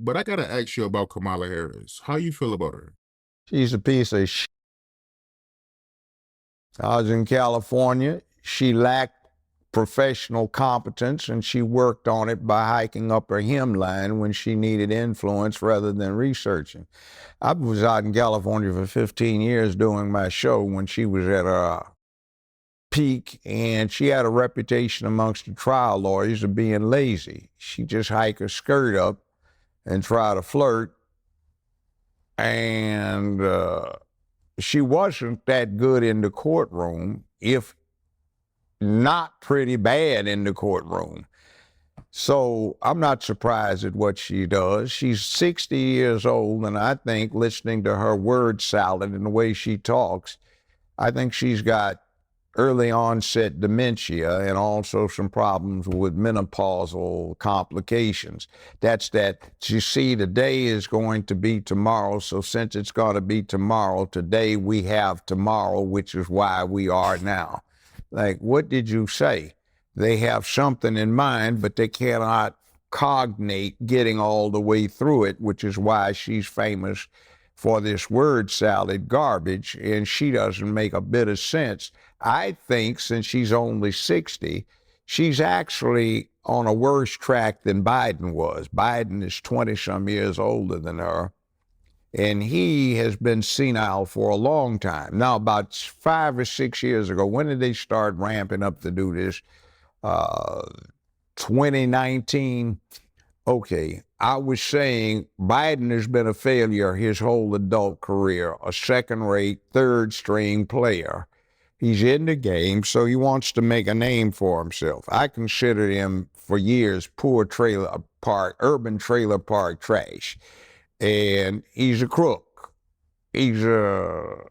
but I gotta ask you about Kamala Harris. How you feel about her? She's a piece of shit. I was in California. She lacked professional competence, and she worked on it by hiking up her hemline when she needed influence rather than researching. I was out in California for 15 years doing my show when she was at her peak, and she had a reputation amongst the trial lawyers of being lazy. She just hike her skirt up and try to flirt, and she wasn't that good in the courtroom, if not pretty bad in the courtroom. So I'm not surprised at what she does. She's 60 years old, and I think listening to her word salad and the way she talks, I think she's got early onset dementia and also some problems with menopausal complications. That's that, you see, today is going to be tomorrow. So since it's going to be tomorrow, today we have tomorrow, which is why we are now. Like, what did you say? They have something in mind, but they cannot cognate getting all the way through it, which is why she's famous for this word salad garbage, and she doesn't make a bit of sense. I think since she's only 60, she's actually on a worse track than Biden was. Biden is 20-some years older than her, and he has been senile for a long time. Now, about 5 or 6 years ago, when did they start ramping up to do this? 2019. Okay, I was saying Biden has been a failure his whole adult career, a second-rate, third-string player. He's in the game, so he wants to make a name for himself. I considered him for years poor trailer park, urban trailer park trash. And he's a crook. He's a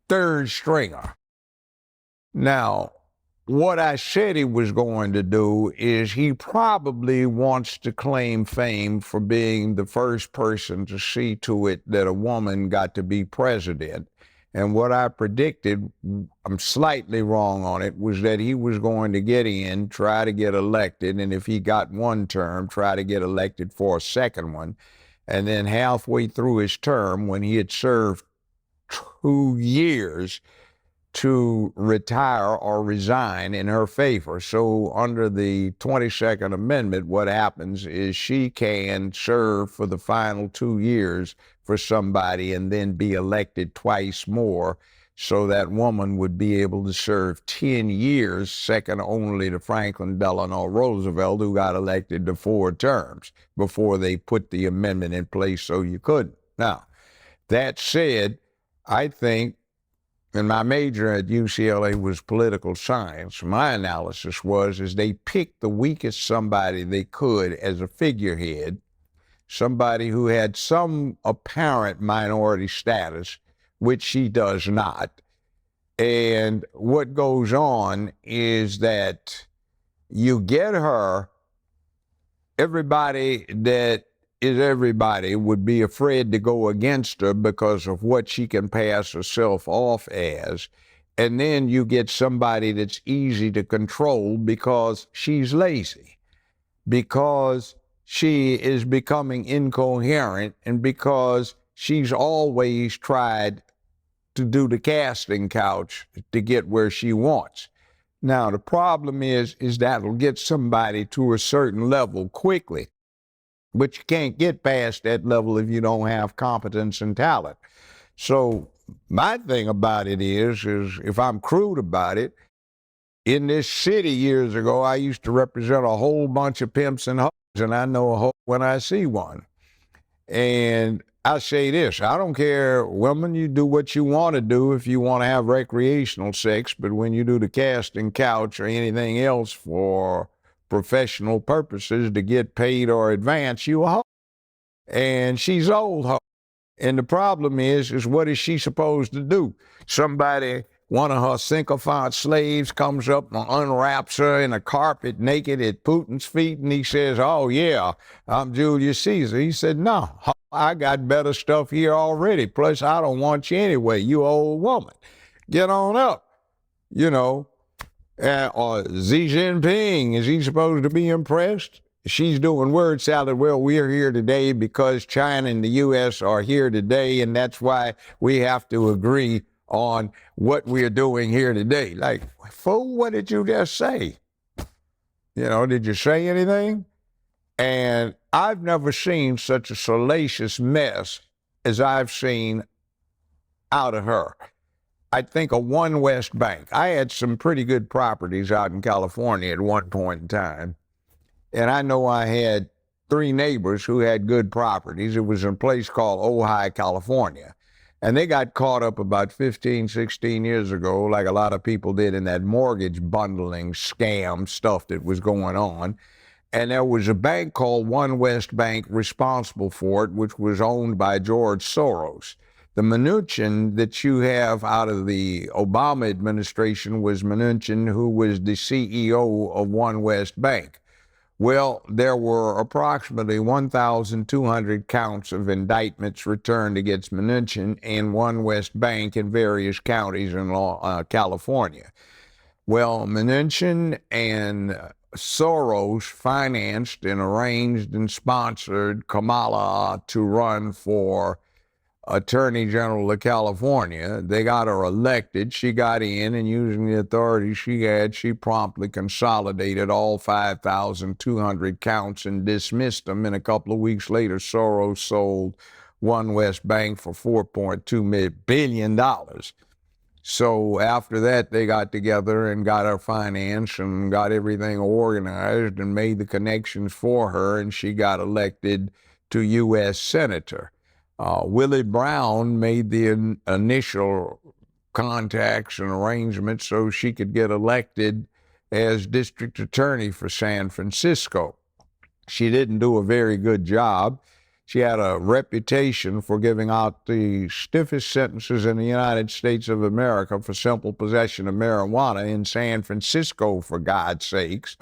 third stringer. Now, what I said he was going to do is he probably wants to claim fame for being the first person to see to it that a woman got to be president. And what I predicted, I'm slightly wrong on it, was that he was going to get in, try to get elected, and if he got one term, try to get elected for a second one. And then halfway through his term, when he had served 2 years, to retire or resign in her favor. So under the 22nd Amendment, what happens is she can serve for the final 2 years for somebody and then be elected twice more. So that woman would be able to serve 10 years, second only to Franklin Delano Roosevelt, who got elected to 4 terms before they put the amendment in place so you couldn't. Now, that said, I think, and my major at UCLA was political science. My analysis is they picked the weakest somebody they could as a figurehead, somebody who had some apparent minority status, which she does not. And what goes on is that you get her, everybody that is everybody would be afraid to go against her because of what she can pass herself off as. And then you get somebody that's easy to control because she's lazy, because she is becoming incoherent, and because she's always tried to do the casting couch to get where she wants. Now, the problem is that'll get somebody to a certain level quickly. But you can't get past that level if you don't have competence and talent. So my thing about it is if I'm crude about it, in this city years ago, I used to represent a whole bunch of pimps and hoes, and I know a hoe when I see one. And I say this, I don't care, women, you do what you want to do if you want to have recreational sex, but when you do the casting couch or anything else for professional purposes to get paid or advance, you a hoe. And she's old hoe. And the problem is what is she supposed to do? Somebody, one of her sycophant slaves comes up and unwraps her in a carpet naked at Putin's feet, and he says, oh yeah, I'm Julius Caesar. He said, no, I got better stuff here already. Plus, I don't want you anyway, you old woman. Get on up, you know. Or Xi Jinping, is he supposed to be impressed? she's doing word salad. Well, we're here today because China and the U.S. are here today, and that's why we have to agree on what we're doing here today. Like, fool, what did you just say? You know, did you say anything? And I've never seen such a salacious mess as I've seen out of her. I think of One West Bank. I had some pretty good properties out in California at one point in time. And I know I had 3 neighbors who had good properties. It was in a place called Ojai, California. And they got caught up about 15, 16 years ago, like a lot of people did in that mortgage bundling scam stuff that was going on. And there was a bank called One West Bank responsible for it, which was owned by George Soros. The Mnuchin that you have out of the Obama administration was Mnuchin, who was the CEO of One West Bank. Well, there were approximately 1,200 counts of indictments returned against Mnuchin and One West Bank in various counties in California. Well, Mnuchin and Soros financed and arranged and sponsored Kamala to run for Attorney General of California. They got her elected. She got in, and using the authority she had, she promptly consolidated all 5,200 counts and dismissed them. And a couple of weeks later, Soros sold One West Bank for $4.2 billion. So after that, they got together and got her financed and got everything organized and made the connections for her, and she got elected to U.S. Senator. Willie Brown made the initial contacts and arrangements so she could get elected as district attorney for San Francisco. She didn't do a very good job. She had a reputation for giving out the stiffest sentences in the United States of America for simple possession of marijuana in San Francisco, for God's sakes.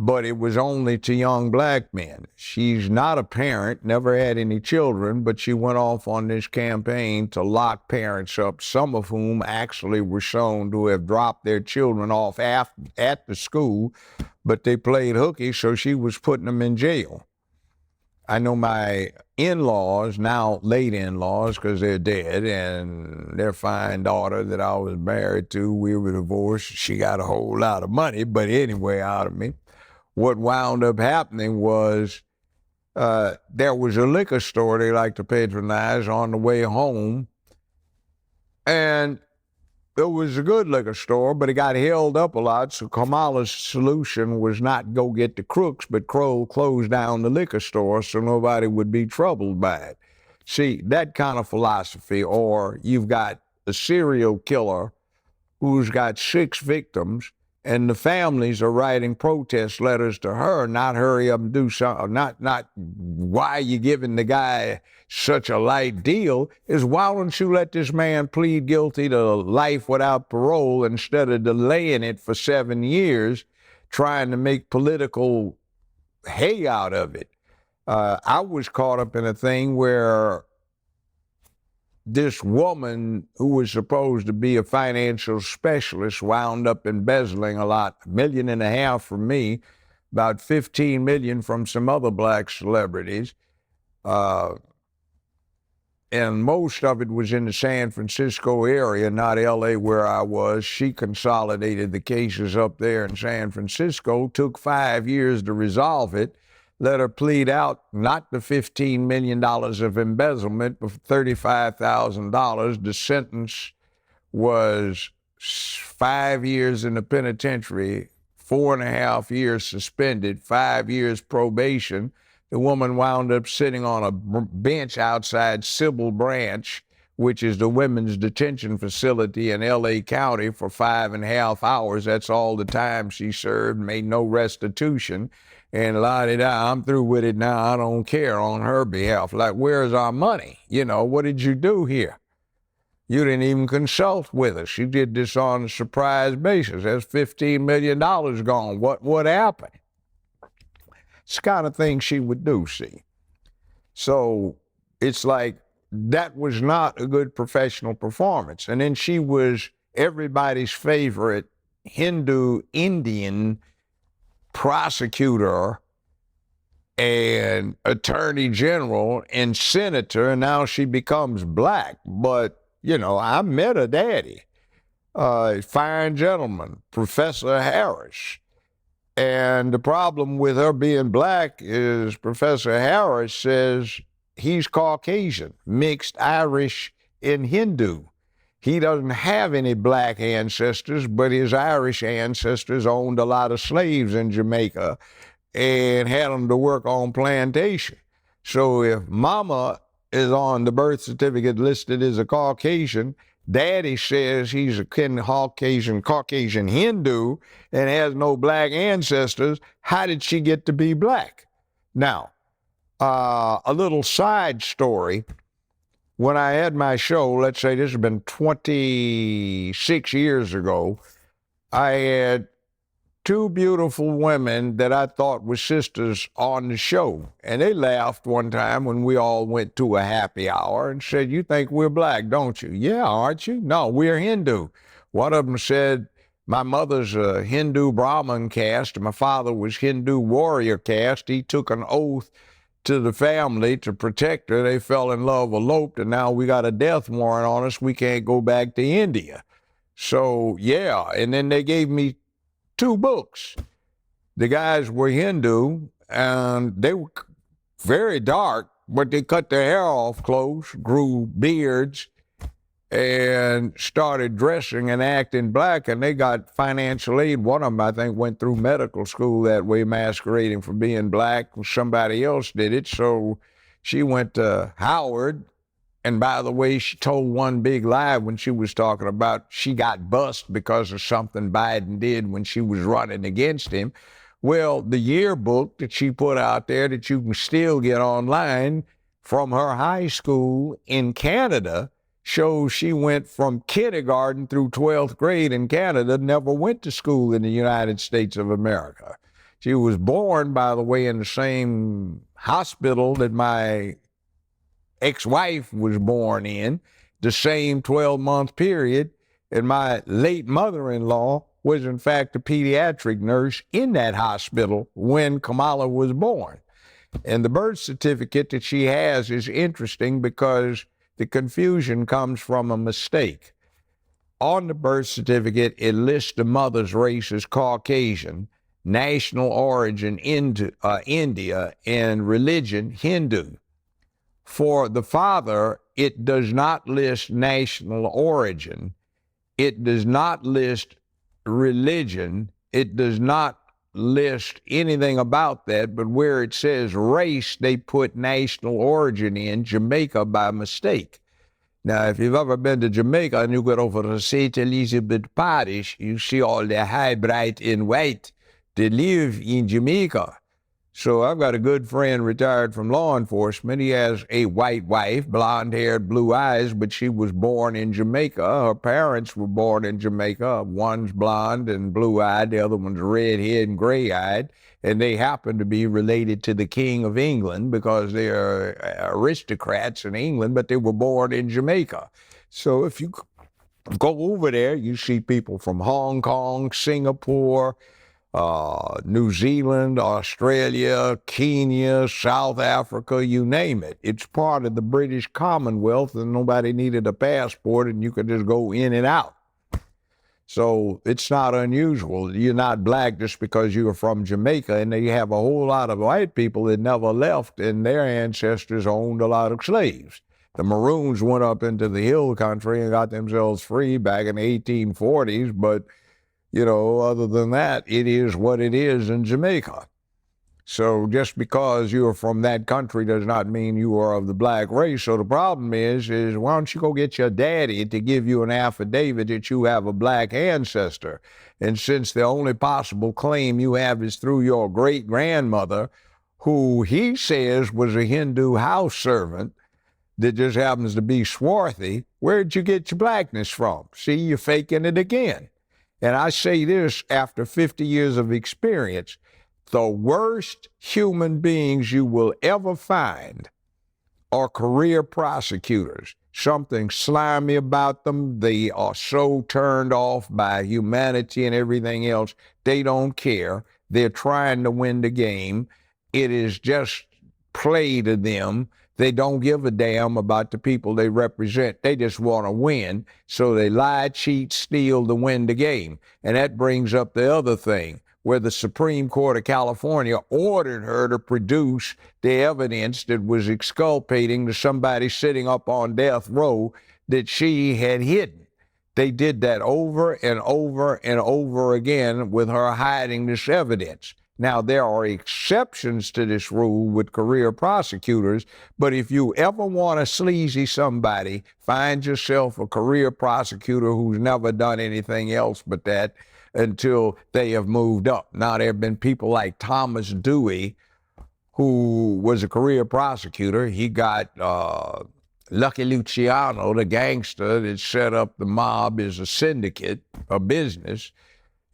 But it was only to young black men. She's not a parent, never had any children, but she went off on this campaign to lock parents up, some of whom actually were shown to have dropped their children off at the school, but they played hooky, so she was putting them in jail. I know my in-laws, now late in-laws, because they're dead, and their fine daughter that I was married to, we were divorced. She got a whole lot of money, but anyway, out of me. What wound up happening was there was a liquor store they like to patronize on the way home, and it was a good liquor store, but it got held up a lot, so Kamala's solution was not go get the crooks, but close down the liquor store so nobody would be troubled by it. See, that kind of philosophy, or you've got a serial killer who's got 6 victims, and the families are writing protest letters to her, not hurry up and do something, not why are you giving the guy such a light deal, is why don't you let this man plead guilty to life without parole instead of delaying it for 7 years, trying to make political hay out of it. I was caught up in a thing where this woman who was supposed to be a financial specialist wound up embezzling a lot, $1.5 million from me, about $15 million from some other black celebrities. And most of it was in the San Francisco area, not LA where I was. She consolidated the cases up there in San Francisco, took 5 years to resolve it, let her plead out not the $15 million of embezzlement, but $35,000. The sentence was 5 years in the penitentiary, 4.5 years suspended, 5 years probation. The woman wound up sitting on a bench outside Sybil Branch, which is the women's detention facility in L.A. County, for 5.5 hours. That's all the time she served, made no restitution. And la-di-da, I'm through with it now, I don't care, on her behalf. Like, where's our money? You know, what did you do here? You didn't even consult with us. You did this on a surprise basis. There's $15 million gone. What happened? It's the kind of thing she would do, see. So it's like, that was not a good professional performance. And then she was everybody's favorite Hindu Indian prosecutor and attorney general and senator, and now she becomes black. But, I met her daddy, fine gentleman, Professor Harris. And the problem with her being black is Professor Harris says he's Caucasian, mixed Irish and Hindu. He doesn't have any black ancestors, but his Irish ancestors owned a lot of slaves in Jamaica and had them to work on plantation. So if mama is on the birth certificate listed as a Caucasian, daddy says he's a Caucasian Hindu and has no black ancestors, how did she get to be black? Now, a little side story. When I had my show, let's say this has been 26 years ago, I had two beautiful women that I thought were sisters on the show. And they laughed one time when we all went to a happy hour and said, "You think we're black, don't you?" "Yeah, aren't you?" "No, we're Hindu." One of them said, "My mother's a Hindu Brahmin caste. My father was Hindu warrior caste. He took an oath to the family to protect her. They fell in love, eloped, and now we got a death warrant on us. We can't go back to India." So, yeah, and then they gave me two books. The guys were Hindu, and they were very dark, but they cut their hair off close, grew beards, and started dressing and acting black, and they got financial aid. One of them, I think, went through medical school that way, masquerading for being black. Somebody else did it, so she went to Howard. And by the way, she told one big lie when she was talking about she got bust because of something Biden did when she was running against him. Well, the yearbook that she put out there that you can still get online from her high school in Canada shows she went from kindergarten through 12th grade in Canada, never went to school in the United States of America. She was born, by the way, in the same hospital that my ex-wife was born in, the same 12-month period, and my late mother-in-law was in fact a pediatric nurse in that hospital when Kamala was born. And the birth certificate that she has is interesting because the confusion comes from a mistake. On the birth certificate, it lists the mother's race as Caucasian, national origin India, and religion Hindu. For the father, it does not list national origin. It does not list religion. It does not list anything about that, but where it says race, they put national origin in, Jamaica, by mistake. Now, if you've ever been to Jamaica and you go over to St. Elizabeth Parish, you see all the high, bright, and white that live in Jamaica. So I've got a good friend retired from law enforcement. He has a white wife, blonde-haired, blue eyes, but she was born in Jamaica. Her parents were born in Jamaica. One's blonde and blue-eyed, the other one's red-haired and gray-eyed, and they happen to be related to the King of England because they are aristocrats in England, but they were born in Jamaica. So if you go over there, you see people from Hong Kong, Singapore, New Zealand, Australia, Kenya, South Africa, you name it. It's part of the British Commonwealth, and nobody needed a passport, and you could just go in and out. So it's not unusual. You're not black just because you're from Jamaica, and you have a whole lot of white people that never left, and their ancestors owned a lot of slaves. The Maroons went up into the hill country and got themselves free back in the 1840s, but other than that, it is what it is in Jamaica. So just because you're from that country does not mean you are of the black race. So the problem is why don't you go get your daddy to give you an affidavit that you have a black ancestor? And since the only possible claim you have is through your great-grandmother, who he says was a Hindu house servant that just happens to be swarthy, where'd you get your blackness from? See, you're faking it again. And I say this after 50 years of experience, the worst human beings you will ever find are career prosecutors. Something slimy about them. They are so turned off by humanity and everything else. They don't care. They're trying to win the game. It is just play to them. They don't give a damn about the people they represent. They just want to win. So they lie, cheat, steal to win the game. And that brings up the other thing, where the Supreme Court of California ordered her to produce the evidence that was exculpating to somebody sitting up on death row that she had hidden. They did that over and over and over again with her hiding this evidence. Now, there are exceptions to this rule with career prosecutors, but if you ever want to sleazy somebody, find yourself a career prosecutor who's never done anything else but that until they have moved up. Now, there have been people like Thomas Dewey, who was a career prosecutor. He got Lucky Luciano, the gangster that set up the mob as a syndicate, a business.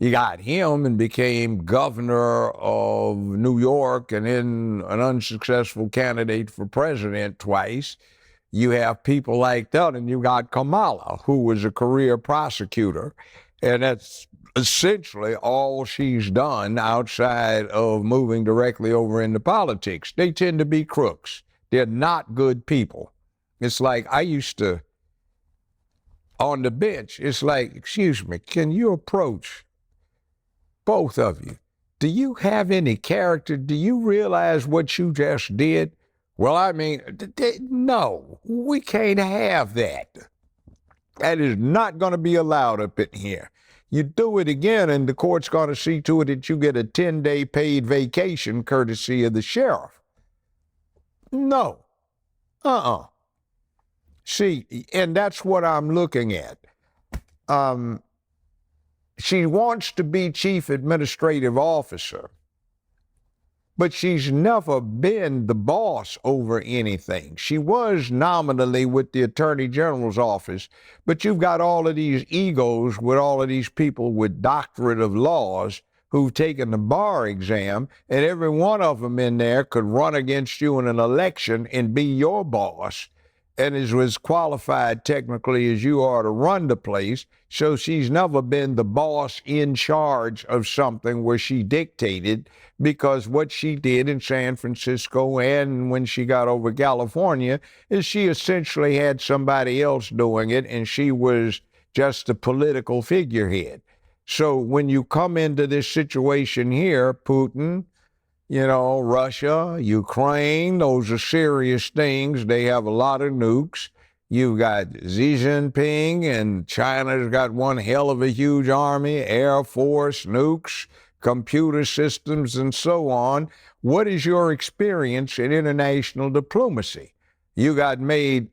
He got him and became governor of New York and then an unsuccessful candidate for president twice. You have people like that, and you got Kamala, who was a career prosecutor, and that's essentially all she's done outside of moving directly over into politics. They tend to be crooks. They're not good people. It's like I used to, on the bench, it's like, excuse me, can you approach both of you? Do you have any character? Do you realize what you just did? Well, I mean, no, we can't have that. That is not going to be allowed up in here. You do it again, and the court's going to see to it that you get a 10-day paid vacation courtesy of the sheriff. No. See, and that's what I'm looking at. She wants to be chief administrative officer, but she's never been the boss over anything. She was nominally with the Attorney General's office, but you've got all of these egos with all of these people with doctorate of laws who've taken the bar exam, and every one of them in there could run against you in an election and be your boss, and is as qualified technically as you are to run the place. So she's never been the boss in charge of something where she dictated, because what she did in San Francisco and when she got over California is she essentially had somebody else doing it, and she was just a political figurehead. So when you come into this situation here, Putin, you know, Russia, Ukraine, those are serious things. They have a lot of nukes. You've got Xi Jinping, and China's got one hell of a huge army, Air Force, nukes, computer systems, and so on. What is your experience in international diplomacy? You got made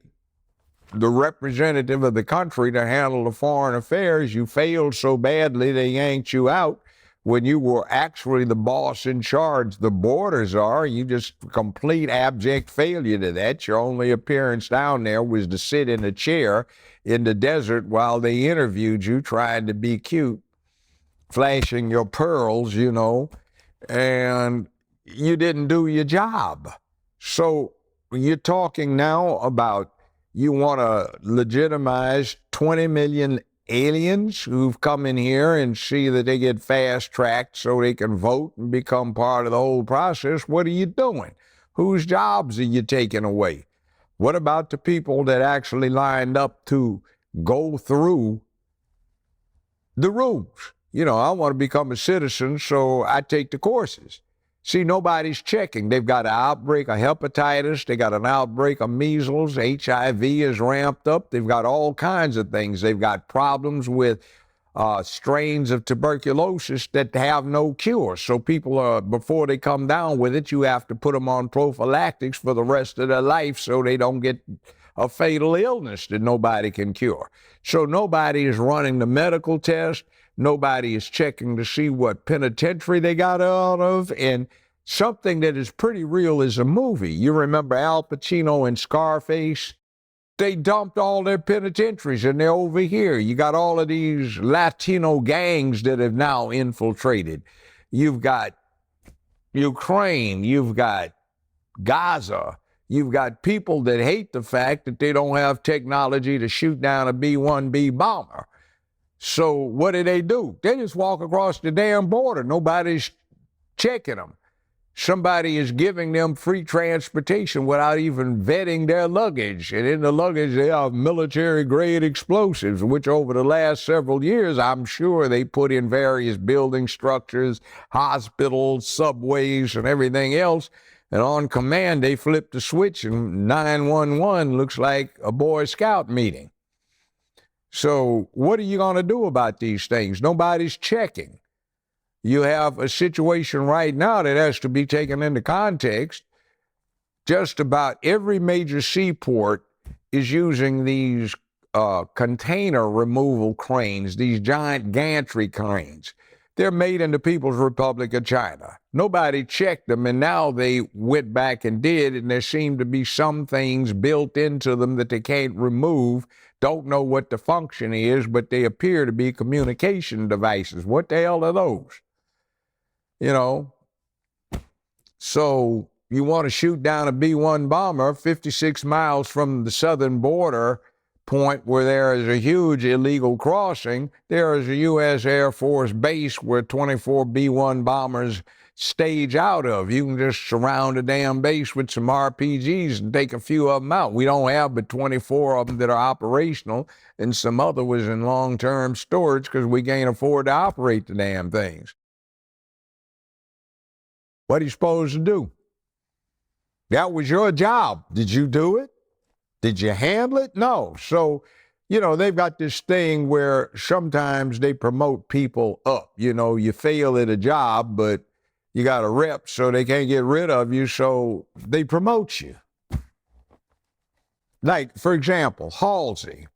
the representative of the country to handle the foreign affairs. You failed so badly they yanked you out when you were actually the boss in charge. The borders are, you just complete abject failure to that. Your only appearance down there was to sit in a chair in the desert while they interviewed you, trying to be cute, flashing your pearls, you know, and you didn't do your job. So you're talking now about you want to legitimize 20 million aliens who've come in here and see that they get fast-tracked so they can vote and become part of the whole process. What are you doing? Whose jobs are you taking away? What about the people that actually lined up to go through the rules? You know, I want to become a citizen, so I take the courses. See, nobody's checking. They've got an outbreak of hepatitis. They got an outbreak of measles. HIV is ramped up. They've got all kinds of things. They've got problems with strains of tuberculosis that have no cure. So people before they come down with it, you have to put them on prophylactics for the rest of their life so they don't get a fatal illness that nobody can cure. So nobody is running the medical test. Nobody is checking to see what penitentiary they got out of. And something that is pretty real is a movie. You remember Al Pacino in Scarface? They dumped all their penitentiaries and they're over here. You got all of these Latino gangs that have now infiltrated. You've got Ukraine. You've got Gaza. You've got people that hate the fact that they don't have technology to shoot down a B-1B bomber. So what do? They just walk across the damn border. Nobody's checking them. Somebody is giving them free transportation without even vetting their luggage. And in the luggage, they have military-grade explosives, which over the last several years, I'm sure they put in various building structures, hospitals, subways, and everything else. And on command, they flip the switch, and 911 looks like a Boy Scout meeting. So what are you going to do about these things? Nobody's checking. You have a situation right now that has to be taken into context. Just about every major seaport is using these container removal cranes, these giant gantry cranes. They're made in the People's Republic of China. Nobody checked them, and now they went back and did, and there seem to be some things built into them that they can't remove. Don't know what the function is, but they appear to be communication devices. What the hell are those? You know, so you want to shoot down a B-1 bomber 56 miles from the southern border point where there is a huge illegal crossing. There is a U.S. Air Force base where 24 B-1 bombers stage out of. You can just surround a damn base with some RPGs and take a few of them out. We don't have but 24 of them that are operational, and some other was in long-term storage because we can't afford to operate the damn things. What are you supposed to do? That was your job. Did you do it? Did you handle it? No. So, they've got this thing where sometimes they promote people up. You fail at a job, but you got a rep, so they can't get rid of you, so they promote you. Like, for example, Halsey,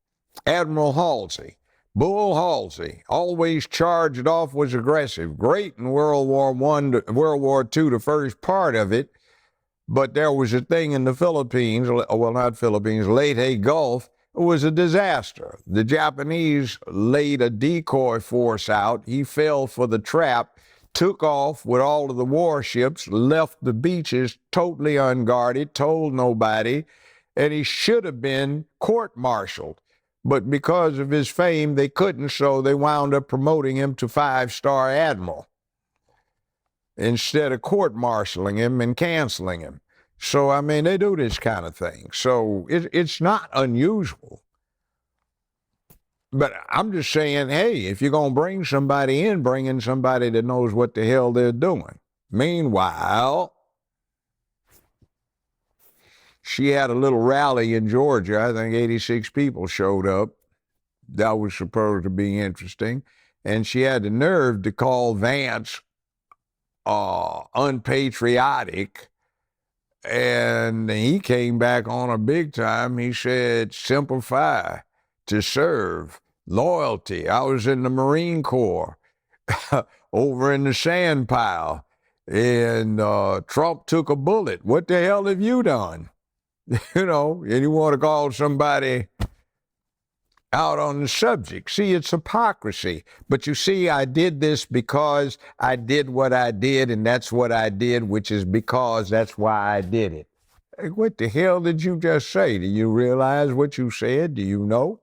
Admiral Halsey. Bull Halsey, always charged off, was aggressive. Great in World War II, the first part of it. But there was a thing in the Philippines, well, not Philippines, Leyte Gulf. It was a disaster. The Japanese laid a decoy force out. He fell for the trap, took off with all of the warships, left the beaches totally unguarded, told nobody, and he should have been court-martialed. But because of his fame, they couldn't, so they wound up promoting him to 5-star admiral instead of court-martialing him and canceling him. So, they do this kind of thing. So it's not unusual. But I'm just saying, hey, if you're going to bring somebody in, bring in somebody that knows what the hell they're doing. Meanwhile, she had a little rally in Georgia. I think 86 people showed up. That was supposed to be interesting. And she had the nerve to call Vance unpatriotic. And he came back on her big time. He said, simplify, to serve, loyalty. I was in the Marine Corps over in the sand pile. And Trump took a bullet. What the hell have you done? And you want to call somebody out on the subject. See, it's hypocrisy. But you see, I did this because I did what I did, and that's what I did, which is because that's why I did it. Hey, what the hell did you just say? Do you realize what you said? Do you know?